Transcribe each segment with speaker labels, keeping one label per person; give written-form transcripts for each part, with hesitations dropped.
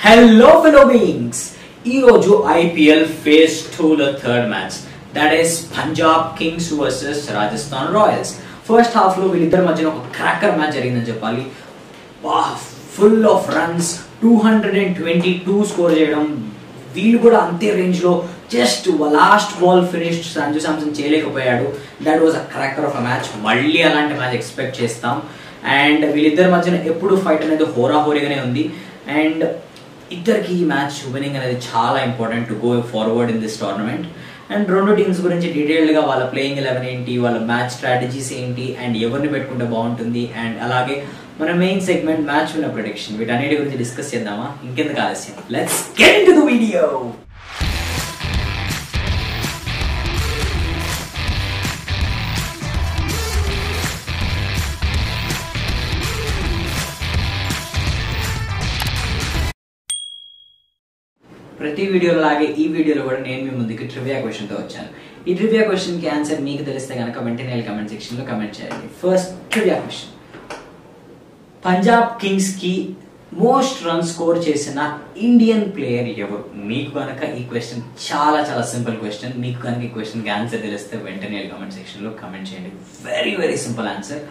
Speaker 1: Hello fellow beings! ఈ రోజు IPL phase 2 third match, that is Punjab Kings versus Rajasthan Royals. First half లో వీళ్ళిద్దరి మధ్యన ఒక క్రాకర్ మ్యాచ్ జరిగిందని చెప్పాలి. ఫుల్ ఆఫ్ రన్స్, 222 స్కోర్ చేయడం, వీళ్ళు కూడా అంతే రేంజ్ లో just last ball finish Sanju Samson చేయలేకపోయాడు. That was a cracker of a match. మళ్ళీ అలాంటి మ్యాచ్ ఎక్స్పెక్ట్ చేస్తాం. అండ్ వీళ్ళిద్దరి మధ్యన ఎప్పుడు ఫైట్ అనేది హోరాహోరీగానే ఉంది. అండ్ ఇద్దరికి ఈ మ్యాచ్ విన్నింగ్ అనేది చాలా important to go forward in this tournament. And రెండు టీమ్స్ గురించి డీటెయిల్డ్గా వాళ్ళ ప్లేయింగ్ 11 ఏంటి, వాళ్ళ మ్యాచ్ స్ట్రాటజీస్ ఏంటి, అండ్ ఎవరిని పెట్టుకుంటే బాగుంటుంది, అండ్ అలాగే మన main segment match winner prediction, వీటన్నిటి గురించి డిస్కస్ చేద్దామా? ఇంకెందుకు ఆలస్యం, let's get into the video. ప్రతి వీడియో లాగే ఈ వీడియోలో కూడా నేను మీ ముందుకి ట్రివియా క్వశ్చన్తో వచ్చాను. ఈ ట్రివియా క్వశ్చన్కి ఆన్సర్ మీకు తెలిస్తే కనుక వెంటనే కమెంట్ సెక్షన్లో కమెంట్ చేయండి. ఫస్ట్ ట్రివియా క్వశ్చన్, పంజాబ్ కింగ్స్కి మోస్ట్ రన్ స్కోర్ చేసిన ఇండియన్ ప్లేయర్ ఎవరు? మీకు కనుక ఈ క్వశ్చన్ చాలా చాలా సింపుల్ క్వశ్చన్. మీకు కనుక ఈ క్వశ్చన్కి ఆన్సర్ తెలిస్తే వెంటనే కమెంట్ సెక్షన్లో కమెంట్ చేయండి. Very very simple answer.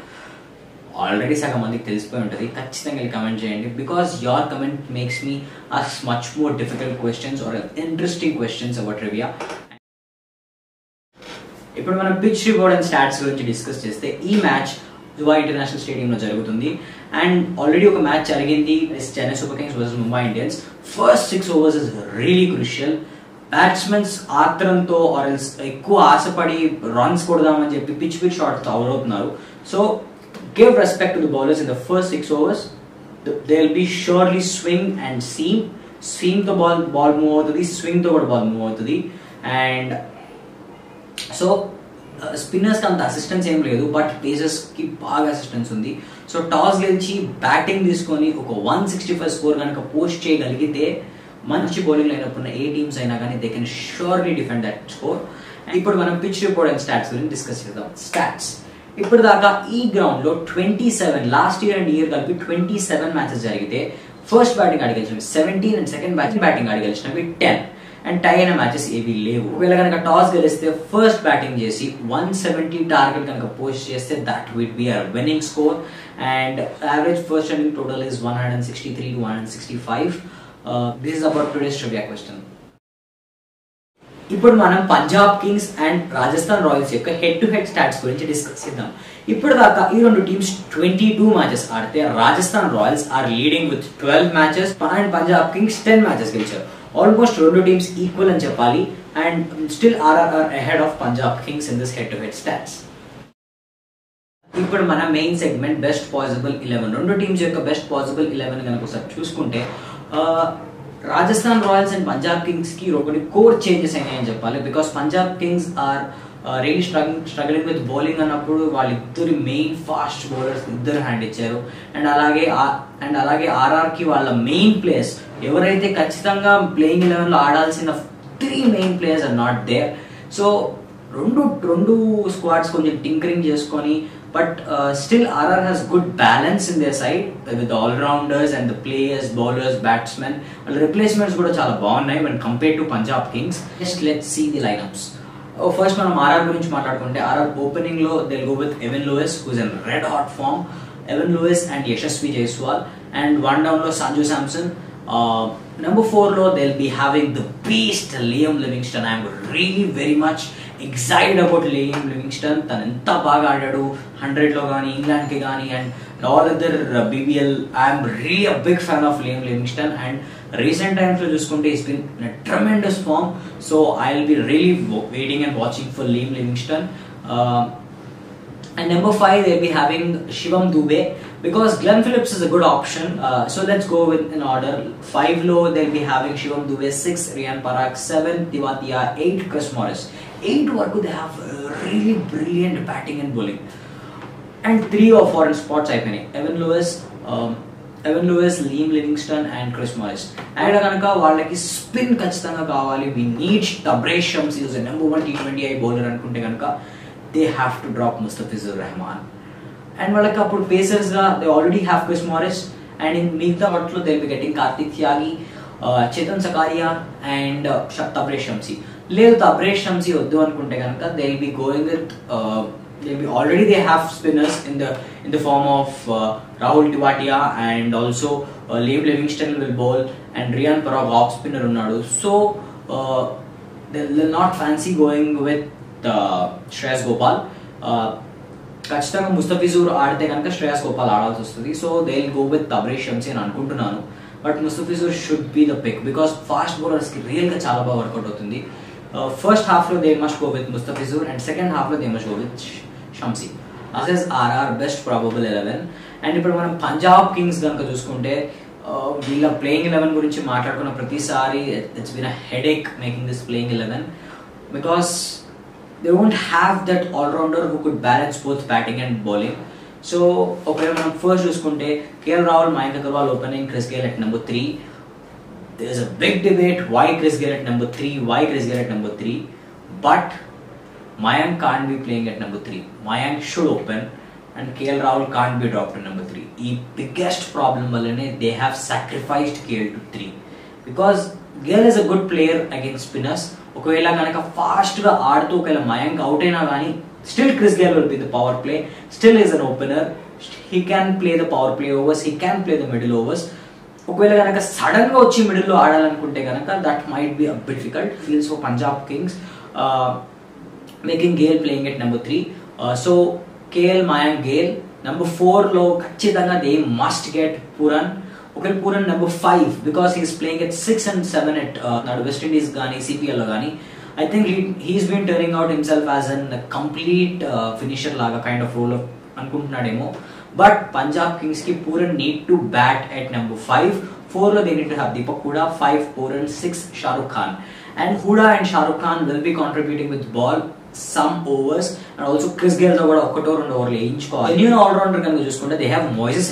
Speaker 1: Already సగం మందికి తెలిసిపోయి ఉంటుంది. ఖచ్చితంగా కమెంట్ చేయండి, because your comment makes me as much more difficult questions or interesting questions about trivia. ఇప్పుడు మనం పిచ్ రిపోర్ట్ అండ్ స్టాట్స్ గురించి డిస్కస్ చేస్తే, ఈ మ్యాచ్ దుబాయ్ ఇంటర్నేషనల్ స్టేడియంలో జరుగుతుంది. అండ్ ఆల్రెడీ ఒక మ్యాచ్ జరిగింది, Chennai super kings versus Mumbai Indians. First 6 overs is really crucial. Batsmens ఆత్రంతో ఆర్ ఎక్కువ ఆశపడి రన్స్ కొడదామని చెప్పి పిచ్ షాట్స్ అవుట్ అవుతున్నారు. So give respect to the bowlers in the first 6 overs. They'll be surely swing and seam the ball move అవుతుంది, swing తో కూడా ball move అవుతుంది. అండ్ సో స్పిన్నర్స్కి అంత అసిస్టెన్స్ ఏం లేదు, బట్ పేసర్స్కి బాగా అసిస్టెన్స్ ఉంది. సో టాస్ గెలిచి బ్యాటింగ్ తీసుకొని ఒక 165 స్కోర్ కనుక పోస్ట్ చేయగలిగితే, మంచి బౌలింగ్ లైనప్ ఉన్న ఏ టీమ్స్ అయినా కానీ they can surely defend that score. ఇప్పుడు మనం పిచ్ రిపోర్ట్ అండ్ స్టాట్స్ గురించి డిస్కస్ చేద్దాం. స్టాట్స్, ఇప్పుడు దాకా ఈ గ్రౌండ్ లో 27, లాస్ట్ ఇయర్ అండ్ ఇయర్ కలిపి 27 మ్యాచెస్ జరిగితే ఫస్ట్ బ్యాటింగ్ ఆడి గెలిచినవి 17 అండ్ సెకండ్ బ్యాటింగ్ ఆడి గెలిచినవి 10. అండ్ టై అయిన మ్యాచెస్ ఏవి లేవు. వీళ్ళ కనుక టాస్ గెలిస్తే ఫస్ట్ బ్యాటింగ్ చేసి 170 టార్గెట్ కనుక పోస్ట్ చేస్తే that will be our winning score. And average first running total is 163 to 165. This is about today's trivia question. ఇప్పుడు మనం Punjab Kings and Rajasthan Royals యొక్క హెడ్ టు హెడ్ స్టాట్స్ గురించి discuss చేద్దాం. ఇప్పుడు దాకా ఈ రెండు టీమ్స్ 22 మ్యాచెస్ ఆడితే, Rajasthan Royals are leading with 12 matches and Punjab Kings 10 matches గెలిచారు. ఆల్మోస్ట్ రెండు టీమ్స్ ఈక్వల్ అని చెప్పాలి. And still RR ahead of Punjab Kings in this head to head stats. ఇప్పుడు మన మెయిన్ సెగ్మెంట్ బెస్ట్ పాసిబుల్ 11. రెండు టీమ్స్ యొక్క బెస్ట్ పాసిబుల్ 11 కనుక ఒకసారి చూసుకుంటే, Rajasthan Royals and Punjab Kings కి కొన్ని కోర్ చేంజెస్ అయినాయని చెప్పాలి. Because Punjab Kings are really struggling with bowling అన్నప్పుడు వాళ్ళిద్దరు మెయిన్ ఫాస్ట్ బౌలర్స్ ఇద్దరు హ్యాండ్ ఇచ్చారు. అండ్ అలాగే ఆర్ఆర్ కి వాళ్ళ మెయిన్ ప్లేయర్స్ ఎవరైతే ఖచ్చితంగా ప్లేయింగ్ 11 లో ఆడాల్సిన 3 main players are not there. So రెండు స్క్వాడ్స్ కొంచెం టింకరింగ్ చేసుకొని, but still RR has good balance in their side with the all-rounders and the players, bowlers, batsmen. Well, replacements kuda chala baagunnai when compared to Punjab Kings. Just let's see the lineups. First manam RR gurinchi maatladukunte, RR opening lo they'll go with Evan Lewis, who's in red hot form. Evan Lewis and Yashasvi Jaiswal. And one down lo Sanju Samson. Number 4 lo they'll be having the beast Liam Livingstone. I am really very much excited about Liam Livingstone. తను ఎంత బాగా ఆడాడు 100 లో కానీ, England కి కానీ, and all other BBL. I'm really a big fan of Liam Livingstone. And recent times లో చూసుకుంటే is been in a tremendous form. So I will be really waiting and watching for Liam Livingstone. And number 5 they'll be having Shivam Dube, because Glenn Phillips is a good option. So let's go with in order. 5 low they'll be having Shivam Dube, 6 Riyan Parag, 7 Tewatia, 8 Chris Morris. 8 వరకు they have really brilliant batting and bowling. And 3 of foreign spots అయిపోయినాయి. Evan Lewis, Liam Livingstone and Chris Morris. And కనుక వాళ్ళకి spin ఖచ్చితంగా కావాలి. We need Tabraiz Shams, he is a number 1 T20I bowler అనుకుంటే కనుక they have to drop Mustafizur Rahman. And వాళ్ళకి అప్పుడు pacers గా they already have Chris Morris, and in మిగతా వాటిలో they'll be getting Kartik Tyagi. Chetan Sakariya and Tabraiz Shamsi. లేదు Tabraiz Shamsi వద్దు అనుకుంటే కనుక they will be going with already they have spinners in the form of Rahul Tewatia and also Liam Livingstone will bowl and Riyan Parag off spinner unnadu. So they'll not fancy going with Shreyas Gopal. ఖచ్చితంగా ముస్తఫిజూర్ ఆడితే కనుక శ్రేయస్ గోపాల్ ఆడాల్సి వస్తుంది. So they will go with Tabraiz Shamsi అని అనుకుంటున్నాను. But Mustafizur should be the pick because fast బౌలర్స్కి రియల్గా చాలా బాగా వర్కౌట్ అవుతుంది. ఫస్ట్ హాఫ్లో they must go with Mustafizur and second హాఫ్లో they must go with Shamsi. This is RR best probable 11. And ఇప్పుడు మనం పంజాబ్ కింగ్స్ కనుక చూసుకుంటే వీళ్ళ ప్లేయింగ్ 11 గురించి మాట్లాడుకున్న ప్రతిసారి it's been a headache making this playing 11 because they won't have that all-rounder who could balance both batting and bowling. So ఒకవేళ మనం ఫస్ట్ చూసుకుంటే KL Rahul, Mayank Agarwal opening, Chris Gayle at number 3. There is a big debate why Chris Gayle at number 3, why Chris Gayle at number 3, but Mayank can't be playing at number 3. Mayank should open and KL Rahul can't be dropped to number 3. The biggest problem vallane they have sacrificed KL to 3 because Gayle is a good player against spinners. ఒకవేళ కనుక fast గా ఆడుతూ ఒకవేళ Mayank out అయినా కానీ still Chris Gayle will be the power play, still is an opener, he can play the power play overs, he can play the middle overs. ఒకవేళ కనుక sudden గా వచ్చి మిడిల్ లో ఆడాలనుకుంటే కనుక that might be a bit difficult. Feels for Punjab Kings making Gayle playing at number 3. So KL, Mayank, Gayle. Number 4 లో ఖచ్చితంగా they must get Pooran. ఒకవేళ Pooran number 5 because he's playing at 6 and 7 at నాడు West Indies కానీ CPL లో కానీ. I think he's been turning out himself as an complete finisher లాగా kind of role అనుకుంటున్నాడేమో. But Punjab Kings కి Pooran need to bat at number 5. 4 లో they need to have Deepak Hooda, 5 Pooran, 6 Shahrukh Khan. And Hooda and Shahrukh Khan will be contributing with ball some overs and also Chris Gayle తో కూడా ఒకటో రెండు ఓవర్లు వేయించుకోవాలి. న్యూ ఆల్రౌండర్ కనుక చూసుకుంటే దే హ్యావ్ మొయిసెస్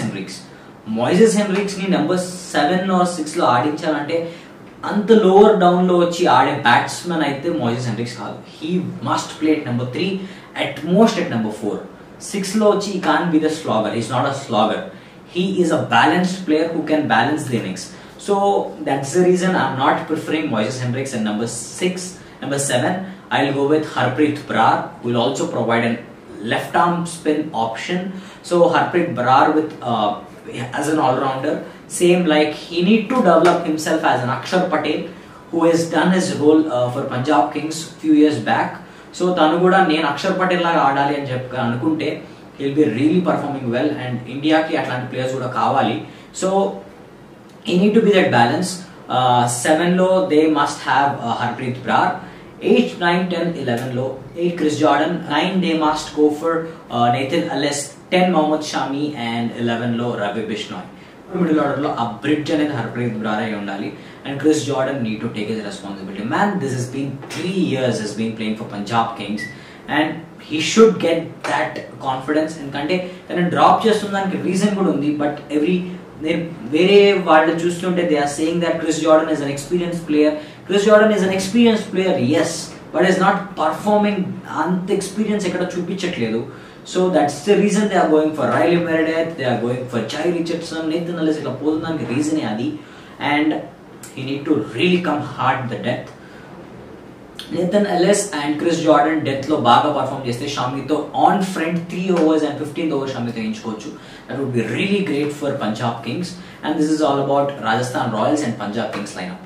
Speaker 1: హెన్రిక్స్ ని నెంబర్ 7 or 6 లో ఆడించాలంటే అంత లోవర్ డౌన్ లో వచ్చి ఆడే బ్యాట్స్మెన్ అయితే మొయిసెస్ హెన్రిక్స్ కాదు. He must play at number 3, at most at number 4. 6 లో వచ్చి he can't be the slogger, he's not a slogger, he is a balanced player who can balance the innings. So that's the reason I'm not preferring Moises Hendricks at number 6. Number 7 I'll go with Harpreet Brar, who will also provide an left arm spin option. So Harpreet Brar with as an all-rounder, same like he need to develop himself as an Akshar Patel who has done his role for Punjab Kings few years back. So tanu kuda nen Akshar Patel laga aadali ani cheppi anukunte he'll be really performing well and India ki atlanti players kuda kavali. So he need to be that balance. 7 lo they must have Harpreet Brar. 8, 9, 10, 11 lo 8 Chris Jordan. 9 they must go for Nathan Ellis. 10 Mohammad Shami and 11 lo Ravi Bishnoi. Middle order lo a bridge అనేది Harpreet Brar అయి ఉండాలి and Chris Jordan need to take his responsibility. Man, this has been 3 years has been playing for Punjab Kings and he should get that confidence. ఎందుకంటే తను drop చేస్తుందానికి reason కూడా ఉంది. But వేరే వాళ్ళు చూస్తుంటే they are saying that Chris Jordan is an experienced player. Chris Jordan is an experienced player, yes, but is not performing. అంత experience ఎక్కడ చూపించట్లేదు. So that's the reason they are going for Riley Meredith, they are going for Jhye Richardson, Nathan Ellis ఇట్లా పోతుందానికి రీజనే అది. And he need to really come hard the death. Nathan Ellis and Chris Jordan death లో బాగా perform చేస్తే షామీతో on front 3 overs and 15th over షామీతో ఎంచుకోవచ్చు. That would be really great for Punjab Kings. And this is all about Rajasthan Royals and Punjab Kings lineup.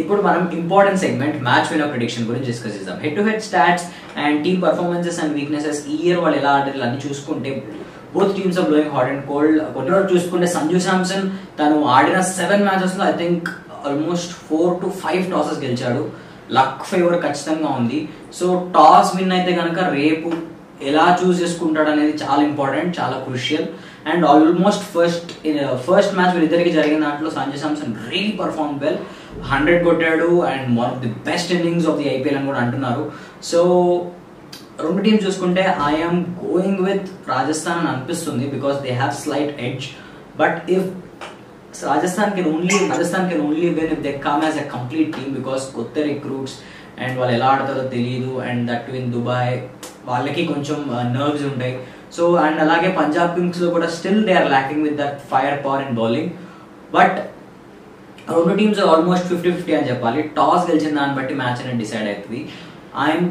Speaker 1: ఇప్పుడు మనం important segment match winner prediction గురించి discuss చేద్దాం. Head to head stats and team performances and weaknesses ఈ year వాళ్ళు ఎలా ఆడారు అన్ని చూసుకుంటే both teams are blowing hot and cold. కొన్ని రోజులు చూసుకుంటే సంజు శాంసన్ తను ఆడిన 7 matches లో I think almost 4 to 5 tosses గెలిచాడు. లక్ ఫేవర్ ఖచ్చితంగా ఉంది. సో టాస్ విన్ అయితే కనుక రేపు ఎలా చూస్ చేసుకుంటాడు అనేది చాలా ఇంపార్టెంట్, చాలా crucial. And almost first match వీళ్ళిద్దరికి జరిగిన దాంట్లో Sanju Samson really perform well, 100 కొట్టాడు and one of the best innings of the IPL అని కూడా అంటున్నారు. సో రెండు టీమ్స్ చూసుకుంటే ఐఎమ్ గోయింగ్ విత్ రాజస్థాన్ అని అనిపిస్తుంది because they have slight edge. But if Rajasthan can only win if they come as a complete team because కొత్త recruits and వాళ్ళు ఎలా ఆడతారో తెలియదు. అండ్ దట్ ఇన్ దుబాయ్ వాళ్ళకి కొంచెం నర్వ్స్ ఉంటాయి. సో అండ్ అలాగే పంజాబ్ కింగ్స్ లో కూడా still they are lacking with that fire power in bowling. But రెండు టీమ్స్ ఆల్మోస్ట్ 50-50 అని చెప్పాలి. టాస్ గెలిచిన దాన్ని బట్టి మ్యాచ్ అనేది డిసైడ్ అవుతుంది. ఐఎమ్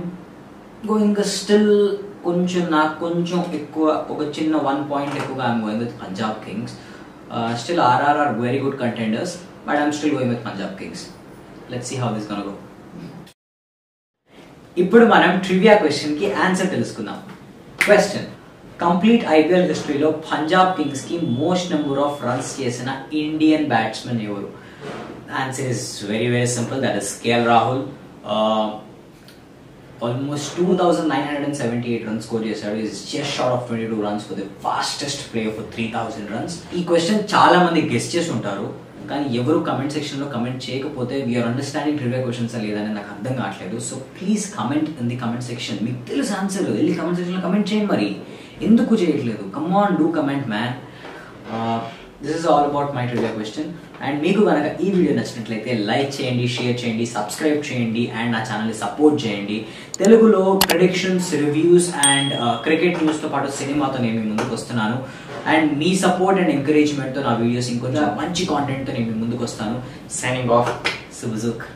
Speaker 1: గోయింగ్ స్టిల్ నాకు కొంచెం ఎక్కువ, ఒక చిన్న 1 point ఎక్కువగా I'm going with Punjab kings. Still RR are very good contenders, but I'm still going with Punjab kings. Let's see how this gonna go. ఇప్పుడు మనం ట్రివియా క్వశ్చన్ కి ఆన్సర్ తెలుసుకుందాం. క్వశ్చన్: కంప్లీట్ ఐపీఎల్ హిస్టరీలో పంజాబ్ కింగ్స్ కి మోస్ట్ నెంబర్ ఆఫ్ రన్స్ చేసిన Indian batsmen ఎవరు? Answer is very very simple, that is KL Rahul. Almost 2,978 runs score చేశాడు. Is just short of 22 runs for the fastest player for 3,000 runs. ఈ question చాలా మంది guess చేసి ఉంటారు, కానీ ఎవరు కమెంట్ సెక్షన్ లో కమెంట్ చేయకపోతే వీఆర్ అండర్స్టాండింగ్ ట్రివియా క్వశ్చన్స్ లేదని నాకు అర్థం కావట్లేదు. So please comment in the comment section. మీకు తెలుసు ఆన్సర్, వెళ్ళి కమెంట్ సెక్షన్ లో కమెంట్ చేయండి. మరి ఎందుకు చేయట్లేదు? Come on, do comment man. This is all about my trivia question. And మీకు కనుక ఈ వీడియో నచ్చినట్లయితే లైక్ చేయండి, షేర్ చేయండి, సబ్స్క్రైబ్ చేయండి అండ్ నా ఛానల్ని సపోర్ట్ చేయండి. తెలుగులో ప్రెడిక్షన్స్, రివ్యూస్ అండ్ క్రికెట్ న్యూస్తో పాటు సినిమాతో నేను మీ ముందుకు వస్తున్నాను. అండ్ మీ సపోర్ట్ అండ్ ఎంకరేజ్మెంట్తో నా వీడియోస్ ఇంకొంచెం మంచి కాంటెంట్తో నేను మీ ముందుకు వస్తాను. Signing off, శుభజుక్.